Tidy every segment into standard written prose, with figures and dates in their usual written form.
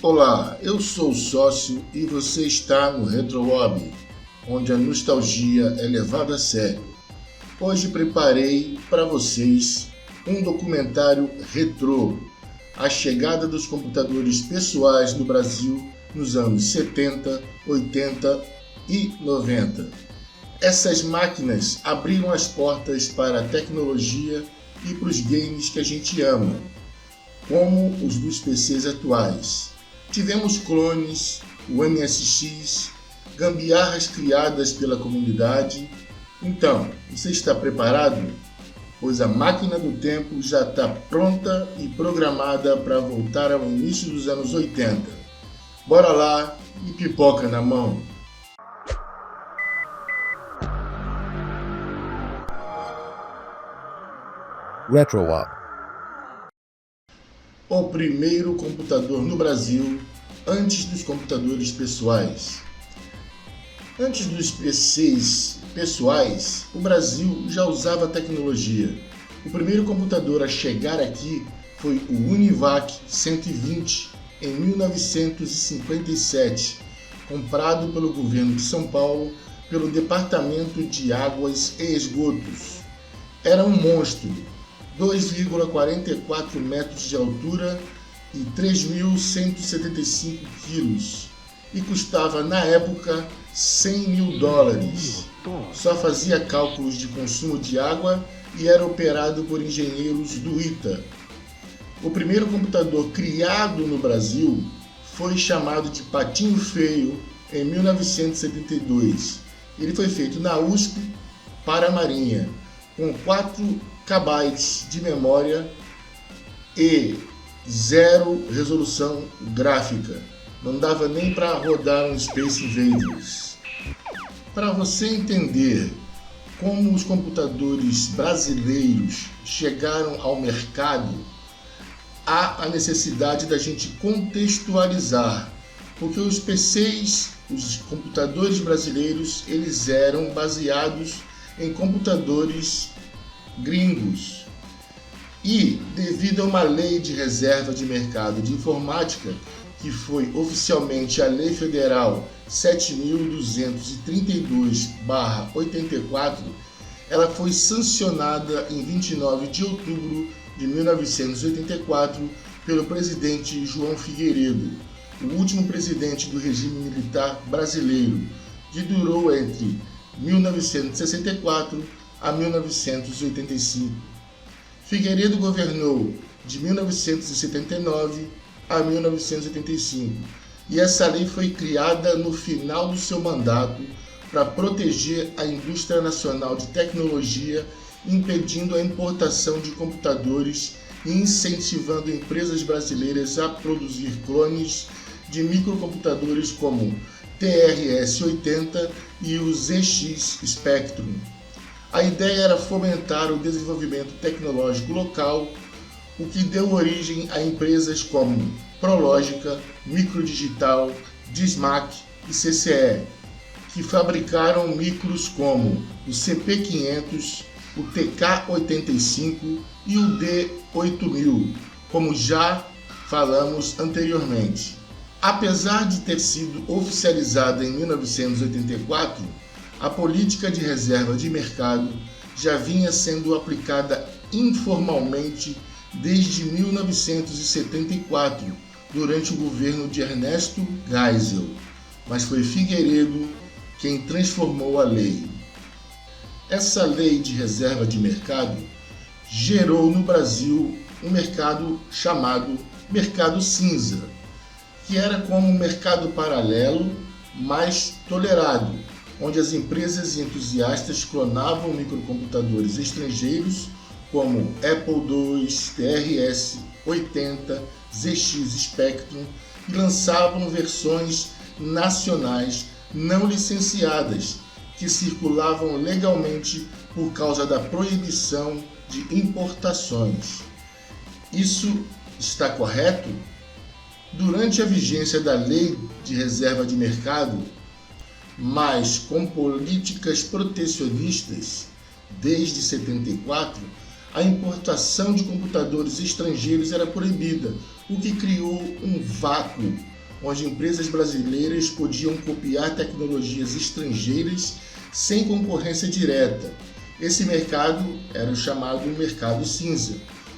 Olá, eu sou o Sócio e você está no RetroWob, onde a nostalgia é levada a sério. Hoje preparei para vocês um documentário retrô, a chegada dos computadores pessoais no Brasil nos anos 70, 80 e 90. Essas máquinas abriram as portas para a tecnologia e para os games que a gente ama, como os dos PCs atuais. Tivemos clones, o MSX, gambiarras criadas pela comunidade. Então, você está preparado? Pois a máquina do tempo já está pronta e programada para voltar ao início dos anos 80. Bora lá e pipoca na mão! RetroWob. O primeiro computador no Brasil antes dos computadores pessoais. Antes dos PCs pessoais, o Brasil já usava tecnologia. O primeiro computador a chegar aqui foi o Univac 120 em 1957, comprado pelo governo de São Paulo pelo Departamento de Águas e Esgotos. Era um monstro, 2,44 metros de altura e 3.175 quilos, e custava na época $100 mil. Só fazia cálculos de consumo de água e era operado por engenheiros do ITA. O primeiro computador criado no Brasil foi chamado de Patinho Feio em 1972. Ele foi feito na USP para a Marinha, com 4 KB de memória e 0 resolução gráfica. Não dava nem para rodar um Space Invaders. Para você entender como os computadores brasileiros chegaram ao mercado, há a necessidade da gente contextualizar, porque os PCs, os computadores brasileiros, eles eram baseados em computadores gringos. E, devido a uma lei de reserva de mercado de informática, que foi oficialmente a Lei Federal 7.232/84, ela foi sancionada em 29 de outubro de 1984 pelo presidente João Figueiredo, o último presidente do regime militar brasileiro, que durou entre 1964 a 1985. Figueiredo governou de 1979 a 1985, e essa lei foi criada no final do seu mandato para proteger a indústria nacional de tecnologia, impedindo a importação de computadores e incentivando empresas brasileiras a produzir clones de microcomputadores como TRS-80 e o ZX Spectrum. A ideia era fomentar o desenvolvimento tecnológico local, o que deu origem a empresas como Prológica, Microdigital, Dismac e CCE, que fabricaram micros como o CP500, o TK85 e o D8000, como já falamos anteriormente. Apesar de ter sido oficializada em 1984, a política de reserva de mercado já vinha sendo aplicada informalmente desde 1974, durante o governo de Ernesto Geisel, mas foi Figueiredo quem transformou a lei. Essa lei de reserva de mercado gerou no Brasil um mercado chamado mercado cinza, que era como um mercado paralelo, mais tolerado, onde as empresas e entusiastas clonavam microcomputadores estrangeiros como Apple II, TRS-80, ZX Spectrum, e lançavam versões nacionais não licenciadas que circulavam legalmente por causa da proibição de importações. Isso está correto? Durante a vigência da Lei de Reserva de Mercado, mas com políticas protecionistas, desde 74, a importação de computadores estrangeiros era proibida, o que criou um vácuo onde empresas brasileiras podiam copiar tecnologias estrangeiras sem concorrência direta. Esse mercado era o chamado mercado cinza,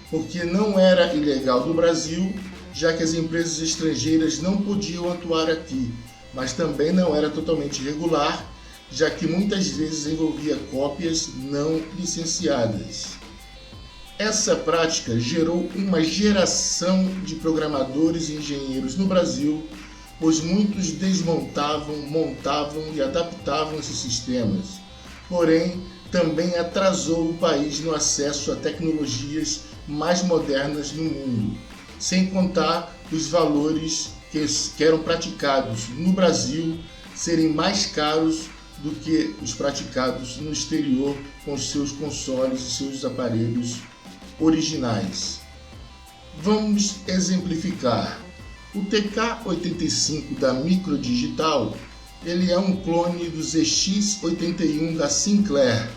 porque não era ilegal no Brasil, já que as empresas estrangeiras não podiam atuar aqui, mas também não era totalmente regular, já que muitas vezes envolvia cópias não licenciadas. Essa prática gerou uma geração de programadores e engenheiros no Brasil, pois muitos desmontavam, montavam e adaptavam esses sistemas. Porém, também atrasou o país no acesso a tecnologias mais modernas no mundo, sem contar os valores que eram praticados no Brasil serem mais caros do que os praticados no exterior com seus consoles e seus aparelhos originais. Vamos exemplificar. O TK-85 da Microdigital, ele é um clone do ZX81 da Sinclair,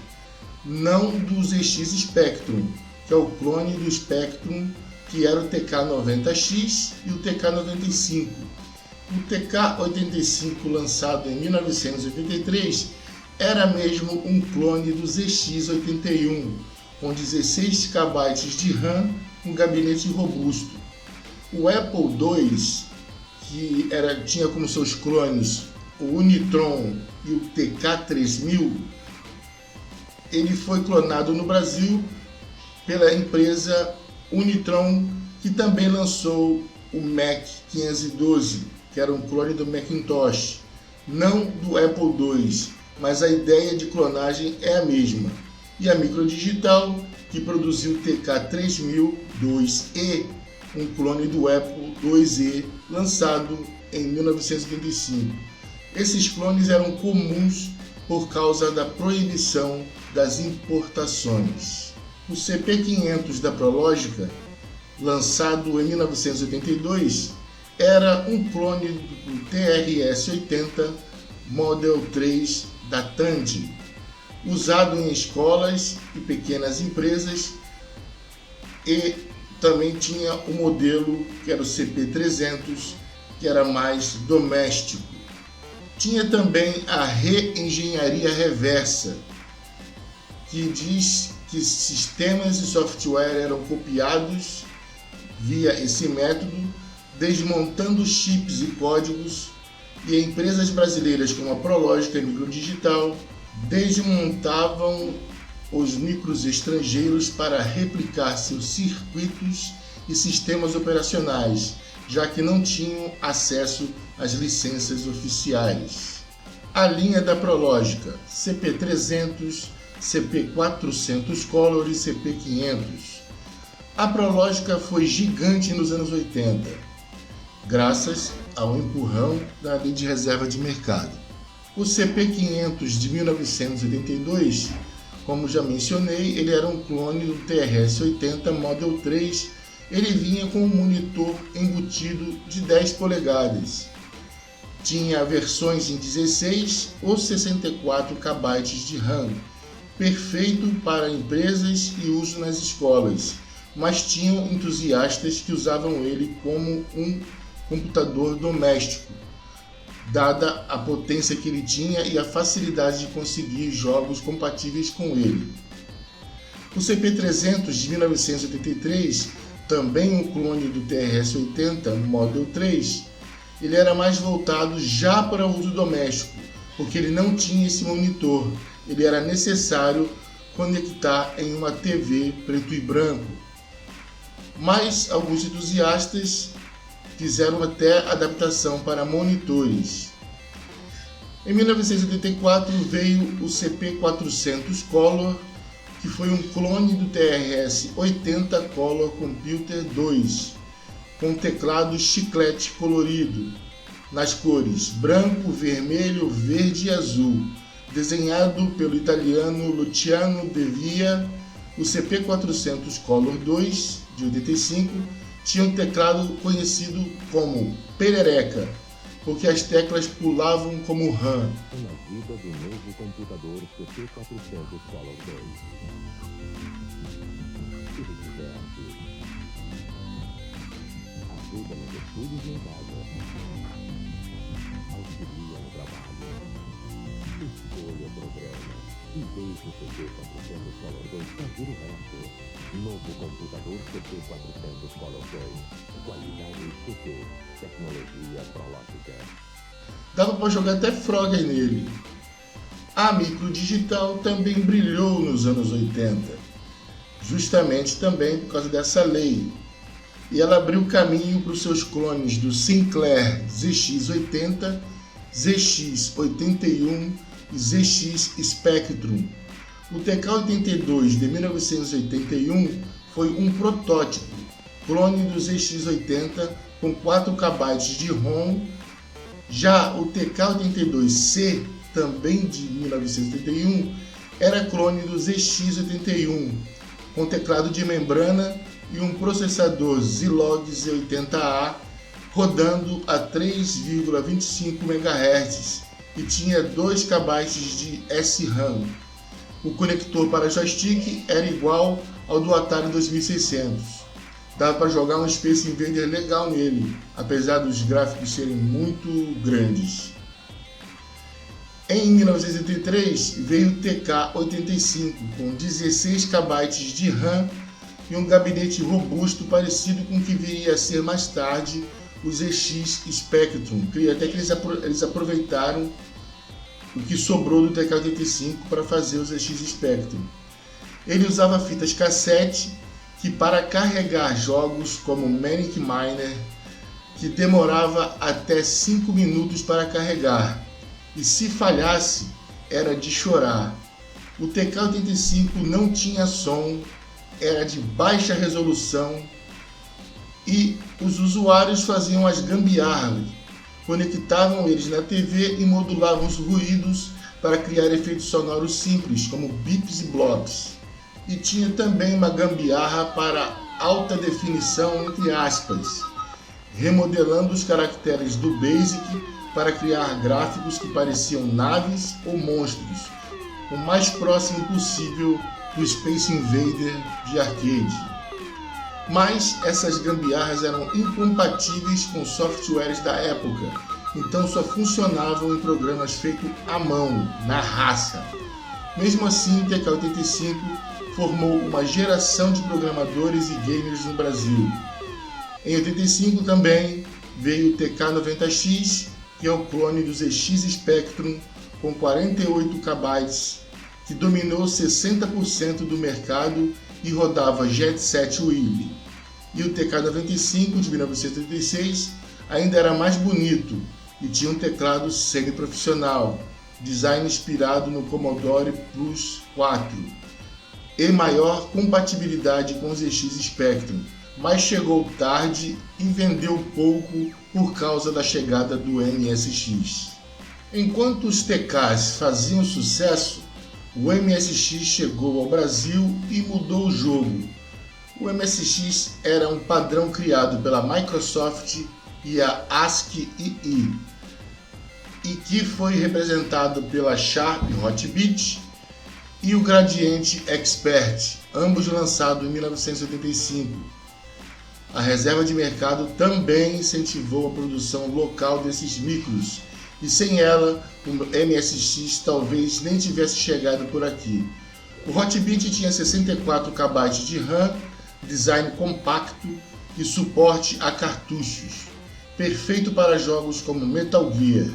não do ZX Spectrum, que é o clone do Spectrum, que era o TK-90X e o TK-95. O TK-85, lançado em 1983, era mesmo um clone do ZX81, com 16 KB de RAM, um gabinete robusto. O Apple II, que tinha como seus clones o Unitron e o TK-3000, ele foi clonado no Brasil pela empresa Unitron, que também lançou o Mac 512, que era um clone do Macintosh, não do Apple II, mas a ideia de clonagem é a mesma. E a Microdigital, que produziu o TK-3000-2E, um clone do Apple IIe, lançado em 1985. Esses clones eram comuns por causa da proibição das importações. O CP500 da Prologica, lançado em 1982, era um clone do TRS-80 Model 3 da Tandy, usado em escolas e pequenas empresas, e também tinha o modelo que era o CP300, que era mais doméstico. Tinha também a reengenharia reversa, que diz que sistemas e software eram copiados via esse método, desmontando chips e códigos, e empresas brasileiras como a Prologica e Microdigital desmontavam os micros estrangeiros para replicar seus circuitos e sistemas operacionais, já que não tinham acesso às licenças oficiais. A linha da Prologica, CP300, CP400 Color e CP500. A Prologica foi gigante nos anos 80, graças ao empurrão da lei de reserva de mercado. O CP500 de 1982, como já mencionei, ele era um clone do TRS-80 Model 3. Ele vinha com um monitor embutido de 10 polegadas. Tinha versões em 16 ou 64 KB de RAM, perfeito para empresas e uso nas escolas, mas tinham entusiastas que usavam ele como um computador doméstico, dada a potência que ele tinha e a facilidade de conseguir jogos compatíveis com ele. O CP300 de 1983, também um clone do TRS-80 Model 3, ele era mais voltado já para uso doméstico, porque ele não tinha esse monitor, ele era necessário conectar em uma TV preto e branco. Mas alguns entusiastas fizeram até adaptação para monitores. Em 1984 veio o CP400 Color, que foi um clone do TRS-80 Color Computer 2, com teclado chiclete colorido, nas cores branco, vermelho, verde e azul, desenhado pelo italiano Luciano De Via. O CP400 Color 2, de 85, tinha um teclado conhecido como perereca, porque as teclas pulavam como RAM. Uma vida do novo computador CP400 Color 2. Se diverte. Ajuda nos estudos em casa. auxilia no trabalho. Escolha o programa e deixe o CP400 Color 2 fazer o resto. Novo computador CP400 Color 2. Qualidade CP. Tecnologia Prológica. Dava para jogar até Frogger nele. A Micro Digital também brilhou nos anos 80, justamente também por causa dessa lei. E ela abriu caminho para os seus clones do Sinclair ZX80, ZX81 e ZX Spectrum. O TK-82 de 1981 foi um protótipo, clone do ZX80 com 4 KB de ROM. Já o TK-82C, também de 1981, era clone do ZX81, com teclado de membrana e um processador Zilog Z80A rodando a 3,25 MHz e tinha 2 KB de SRAM. O conector para joystick era igual ao do Atari 2600. Dava para jogar um Space Invader legal nele, apesar dos gráficos serem muito grandes. Em 1983 veio o TK-85 com 16 KB de RAM e um gabinete robusto parecido com o que viria a ser mais tarde o ZX Spectrum. Até que eles aproveitaram o que sobrou do TK-85 para fazer o ZX Spectrum. Ele usava fitas cassete que, para carregar jogos como Manic Miner, que demorava até 5 minutos para carregar, e se falhasse era de chorar. O TK-85 não tinha som, era de baixa resolução e os usuários faziam as gambiarras, conectavam eles na TV e modulavam os ruídos para criar efeitos sonoros simples, como bips e blops. E tinha também uma gambiarra para alta definição, entre aspas, remodelando os caracteres do BASIC para criar gráficos que pareciam naves ou monstros, o mais próximo possível do Space Invader de arcade. Mas essas gambiarras eram incompatíveis com softwares da época, então só funcionavam em programas feitos à mão, na raça. Mesmo assim, o TK-85 formou uma geração de programadores e gamers no Brasil. Em 85 também veio o TK-90X, que é o clone do ZX Spectrum com 48 KB, que dominou 60% do mercado e rodava Jet Set Willy. E o TK-95 de 1986 ainda era mais bonito e tinha um teclado semi-profissional, design inspirado no Commodore Plus 4 e maior compatibilidade com o ZX Spectrum, mas chegou tarde e vendeu pouco por causa da chegada do MSX. Enquanto os TKs faziam sucesso, o MSX chegou ao Brasil e mudou o jogo. O MSX era um padrão criado pela Microsoft e a ASCII e que foi representado pela Sharp Hotbit e o Gradiente Expert, ambos lançados em 1985. A reserva de mercado também incentivou a produção local desses micros, e sem ela, o MSX talvez nem tivesse chegado por aqui. O Hotbit tinha 64 KB de RAM, design compacto e suporte a cartuchos, perfeito para jogos como Metal Gear.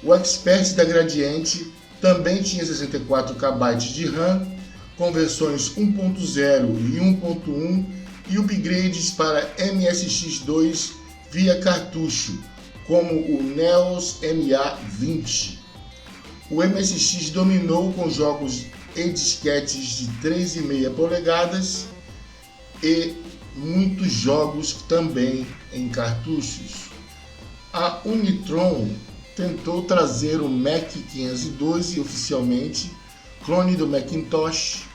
O Expert da Gradiente também tinha 64 KB de RAM, com versões 1.0 e 1.1 e upgrades para MSX2 via cartucho, como o Neos MA-20. O MSX dominou com jogos e disquetes de 3,5 polegadas e muitos jogos também em cartuchos. A Unitron tentou trazer o Mac 512 oficialmente, clone do Macintosh,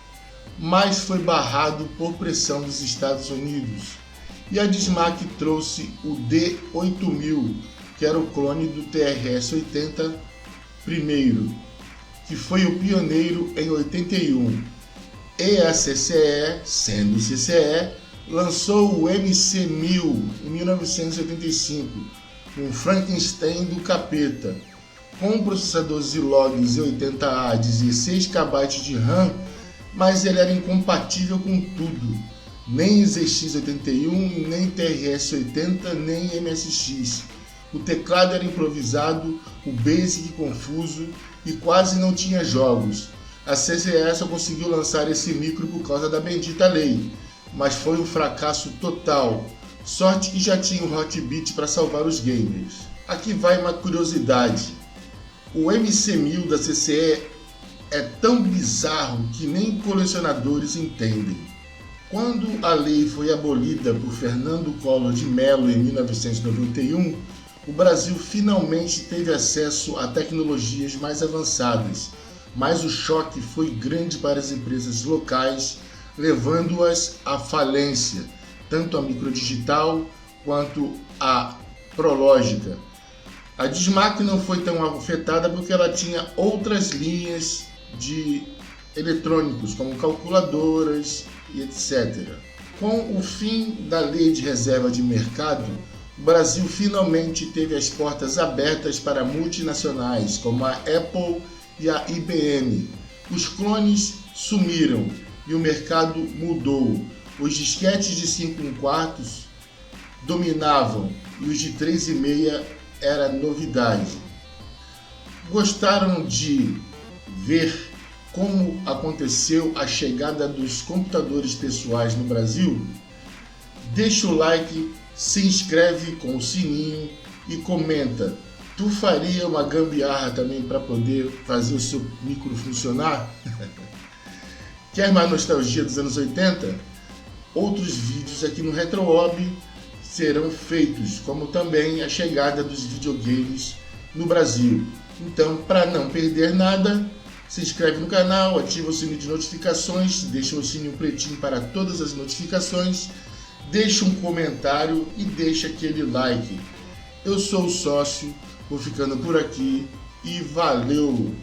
mas foi barrado por pressão dos Estados Unidos. E a Dismac trouxe o D8000, que era o clone do TRS-80 primeiro, que foi o pioneiro em 81. E a CCE, sendo CCE, lançou o MC1000 em 1985, um Frankenstein do capeta. Com um processador Zilog Z80A, 16 KB de RAM, mas ele era incompatível com tudo. Nem ZX81, nem TRS-80, nem MSX. O teclado era improvisado, o BASIC confuso e quase não tinha jogos. A CCE só conseguiu lançar esse micro por causa da bendita lei, mas foi um fracasso total. Sorte que já tinha o Hotbit para salvar os gamers. Aqui vai uma curiosidade. O MC1000 da CCE é tão bizarro que nem colecionadores entendem. Quando a lei foi abolida por Fernando Collor de Mello em 1991, o Brasil finalmente teve acesso a tecnologias mais avançadas, mas o choque foi grande para as empresas locais, levando-as à falência, tanto a Microdigital quanto a Prológica. A Dismac não foi tão afetada porque ela tinha outras linhas de eletrônicos, como calculadoras e etc. Com o fim da Lei de Reserva de Mercado, o Brasil finalmente teve as portas abertas para multinacionais, como a Apple e a IBM. Os clones sumiram e o mercado mudou. Os disquetes de 5/4 dominavam e os de 3,5 era novidade. Gostaram de ver como aconteceu a chegada dos computadores pessoais no Brasil? Deixa o like, se inscreve com o sininho e comenta. Tu faria uma gambiarra também para poder fazer o seu micro funcionar? Quer mais nostalgia dos anos 80? Outros vídeos aqui no RetroHobby serão feitos, como também a chegada dos videogames no Brasil. Então, para não perder nada, se inscreve no canal, ativa o sininho de notificações, deixa o sininho pretinho para todas as notificações, deixa um comentário e deixa aquele like. Eu sou o Sócio, vou ficando por aqui e valeu!